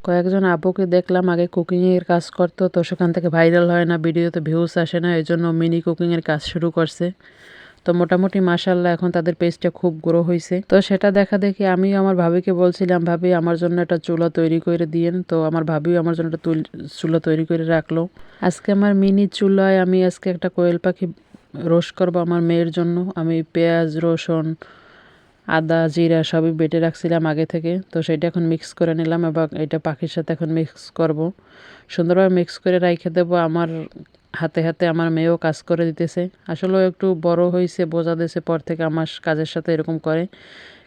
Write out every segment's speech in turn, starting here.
কয়েকজন আপুকে দেখলাম আগে কুকিংয়ের কাজ করতো, তো সেখান থেকে ভাইরাল হয় না, ভিডিওতে ভিউজ আসে না, এই জন্য মিনি কুকিংয়ের কাজ শুরু করছে। তো মোটামুটি মাশাআল্লাহ এখন তাদের পেজটা খুব গ্রো হয়েছে। তো সেটা দেখা দেখি আমিও আমার ভাবিকে বলছিলাম, ভাবি আমার জন্য একটা চুলা তৈরি করে দিয়েন। তো আমার ভাবিও আমার জন্য একটা চুলা তৈরি করে রাখলো। আজকে আমার মিনি চুলায় আমি আজকে একটা কোয়েল পাখি রোস্ট করবো আমার মেয়ের জন্য। আমি পেঁয়াজ, রসুন, আদা, জিরা সবই বেটে রাখছিলাম আগে থেকে। তো সেটা এখন মিক্স করে নিলাম এবং এটা পাখির সাথে এখন মিক্স করব। সুন্দরভাবে মিক্স করে রাইখে দেবো। আমার হাতে হাতে আমার মেয়েও কাজ করে দিতেছে। আসলে একটু বড় হয়েছে, বোঝা দিয়েছে পর থেকে আমার কাজের সাথে এরকম করে।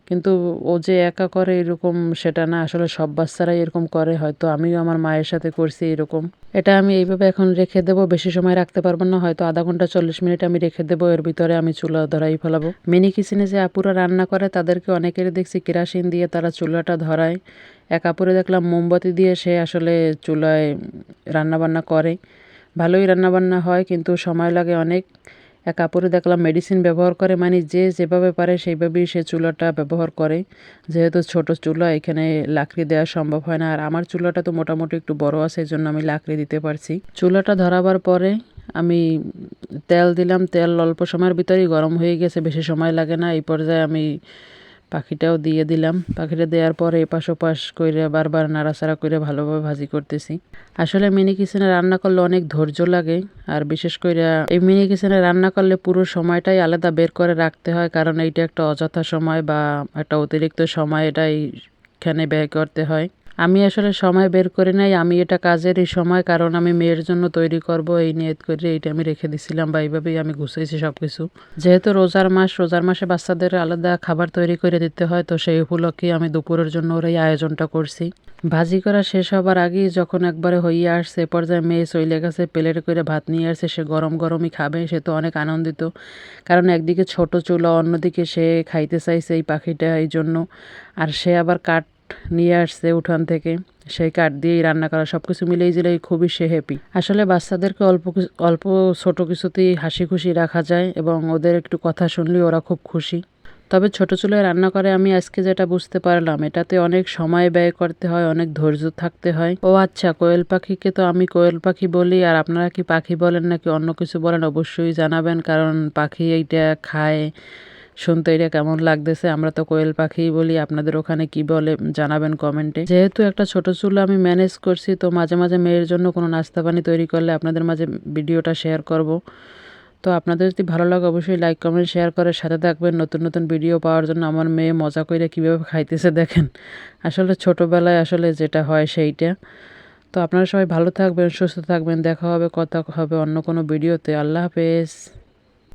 কিন্তু ও যে একা করে এরকম সেটা না, আসলে সব বাচ্চারাই এরকম করে। হয়তো আমিও আমার মায়ের সাথে করছি এরকম। এটা আমি এইভাবে এখন রেখে দেবো, বেশি সময় রাখতে পারবো না, হয়তো আধা ঘন্টা 40 মিনিট আমি রেখে দেবো। এর ভিতরে আমি চুলা ধরাই ফেলাবো। মিনি কিচেনে যে আপুরা রান্না করে তাদেরকে অনেকের দেখছি কেরাসিন দিয়ে তারা চুলাটা ধরায়। এক আপুরে দেখলাম মোমবাতি দিয়ে সে আসলে চুলায় রান্নাবান্না করে। ভালোই রান্নাবান্না হয়, কিন্তু সময় লাগে অনেক। এক আপুরে দেখলাম মেডিসিন ব্যবহার করে, মানে যে যেভাবে পারে সেইভাবেই সে চুলাটা ব্যবহার করে। যেহেতু ছোট চুলা, এখানে লাকড়ি দেওয়া সম্ভব হয় না। আর আমার চুলাটা তো মোটামুটি একটু বড় আছে, এই জন্য আমি লাকড়ি দিতে পারছি। চুলাটা ধরাবার পরে আমি তেল দিলাম। তেল অল্প সময়ের ভিতরেই গরম হয়ে গেছে, বেশি সময় লাগে না। এই পর্যায়ে আমি পাখিটাও দিয়ে দিলাম। পাখিটা দেওয়ার পরে এপাশ ওপাশ করে বারবার নাড়াচাড়া করে ভালোভাবে ভাজি করতেছি। আসলে মিনি কিচেনে রান্না করলে অনেক ধৈর্য লাগে। আর বিশেষ করে এই মিনি কিচেনে রান্না করলে পুরো সময়টাই আলাদা বের করে রাখতে হয়, কারণ এইটা একটা অযথা সময় বা একটা অতিরিক্ত সময় এটাই এখানে ব্যয় করতে হয়। আমি আসলে সময় বের করে নাই, আমি এটা কাজেরই সময়, কারণ আমি মেয়ের জন্য তৈরি করব এই নিয়ত করে এইটা আমি রেখে দিছিলাম বা এইভাবেই আমি গুছাইছি সবকিছু। যেহেতু রোজার মাস, রোজার মাসে বাচ্চাদের আলাদা খাবার তৈরি করে দিতে হয়, তো সেই উপলক্ষে আমি দুপুরের জন্য ওর এই আয়োজনটা করছি। ভাজি করা শেষ হবার আগেই যখন একবারে হইয়া আসছে, এ পর্যায়ে মেয়ে চলে গেছে, প্লেট করে ভাত নিয়ে আসছে। সে গরম গরমই খাবে, সে তো অনেক আনন্দিত। কারণ একদিকে ছোট চুলা, অন্যদিকে সে খাইতে চাইছে এই পাখিটা, এই জন্য। আর সে আবার কাঠ নিয়ে আসছে উঠান থেকে, সেই কাঠ দিয়েই রান্না করা। সবকিছু মিলেই জিলেই খুবই সে হ্যাপি। আসলে বাচ্চাদেরকে অল্প ছোট কিছুতেই হাসি খুশি রাখা যায় এবং ওদের একটু কথা শুনলেই ওরা খুব খুশি। তবে ছোট চুলায় রান্না করে আমি আজকে যেটা বুঝতে পারলাম, এটাতে অনেক সময় ব্যয় করতে হয়, অনেক ধৈর্য থাকতে হয়। ও আচ্ছা, কোয়েল পাখিকে তো আমি কোয়েল পাখি বলি, আর আপনারা কি পাখি বলেন নাকি অন্য কিছু বলেন অবশ্যই জানাবেন, কারণ পাখি এইটা খায়। শুনতে এটা কেমন লাগতেছে? আমরা তো কোয়েল পাখিই বলি, আপনাদের ওখানে কি বলে জানাবেন কমেন্টে। যেহেতু একটা ছোট চুলা আমি ম্যানেজ করছি, তো মাঝে মাঝে মেয়ের জন্য কোনো নাস্তা পানি তৈরি করলে আপনাদের মাঝে ভিডিওটা শেয়ার করব। তো আপনাদের যদি ভালো লাগে অবশ্যই লাইক কমেন্ট শেয়ার করে সাথে থাকবেন নতুন নতুন ভিডিও পাওয়ার জন্য। আমার মেয়ে মজা করে কীভাবে খাইতেছে দেখেন। আসলে ছোটোবেলায় আসলে যেটা হয় সেইটা। তো আপনারা সবাই ভালো থাকবেন, সুস্থ থাকবেন। দেখা হবে, কথা হবে অন্য কোনো ভিডিওতে। আল্লাহ হাফেজ।